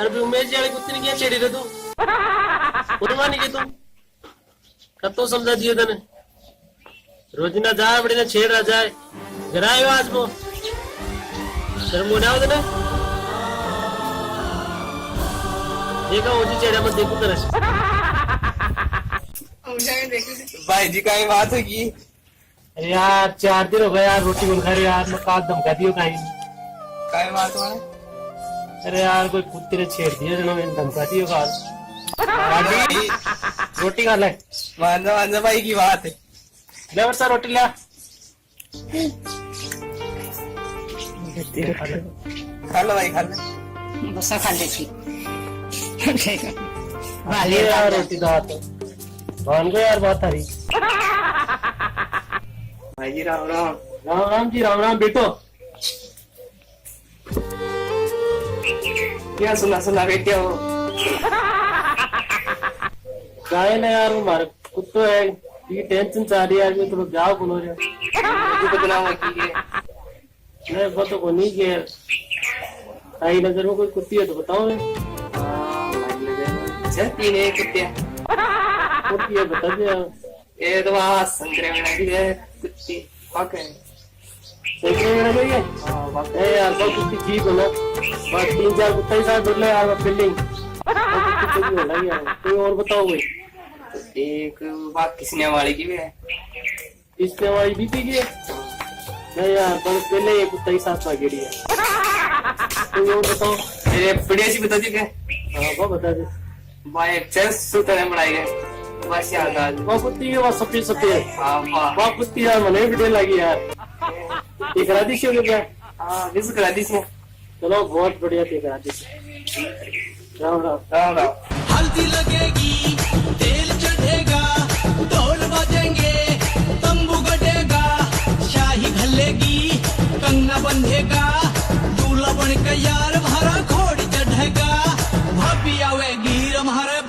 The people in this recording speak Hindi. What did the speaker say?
अरे उमेश वाली कुत्ती ने क्या छेड़ी रे तू उन्मानी के तू कब तो समझा दियो तने रोजिना जाए बड़ी ना छेड़ रहा जाए घर आयो आज वो तेरे मुंह ना होते ना देखा वो जी छेड़ा मत देखो तेरे भाई जी का बात है की अरे यार 4 दिन हो गए यार रोटी बन खा रहे यार मैं काट धमका दियो कहीं काय बात है अरे यार कोई कुत्ते ने छेड़ दिया जो मैंने धमका दियो काल रोटी खा ले मांझा भाई की बात है ले वर्षा रोटी ले खा लो भाई खा ले बस खा लेती ये यार रोटी तो आते मान गए यार बात हरी भाई जी राम राम राम राम जी राम राम बेटो क्या सुना बेटे हो गाय ना यार हमारे कुत्तो है ये टेंशन चाह रही है यार मैं तो जाओ बोलो रे बदनाम की मैं वो तो को नहीं किया आई नजर में कोई कुत्ती है तो बताओ तीन एक कुत्ते कुत्ती है बता दे यार ये तो वहाँ संतरे में लगी है कुत्ती ओके संतरे में लगी है यार बहुत कुत्ती ठीक हो ना बस 3-4 कुत्ता ही साथ बोल यार बिल्डिंग कोई और बताओ कोई एक बात किसने वाली की भी है इसने वाली बीपी की है नहीं यार बस पहले ये कुत्ता ही साथ में गिरी है कोई और बताओ मेरे बढ़िया सी बता दी क्या हाँ वो बता दे भाई चेस सूत्र में बढ़ाई गए बस याद आ वो कुत्ती है वो सफेद सफेद हाँ वाह वो कुत्ती यार मने वीडियो लगी यार ये करा दी क्यों क्या हाँ विजिट करा दी इसने चलो बहुत बढ़िया थी करा दी राम राम राम राम हल्दी लगेगी तेल चढ़ेगा ढोल बजेंगे तंबू गड़ेगा शाही घलेगी कंगना बंधेगा दूल्हा बन के यार भरा घोड़ी चढ़ेगा भाभी आवेगी हमारे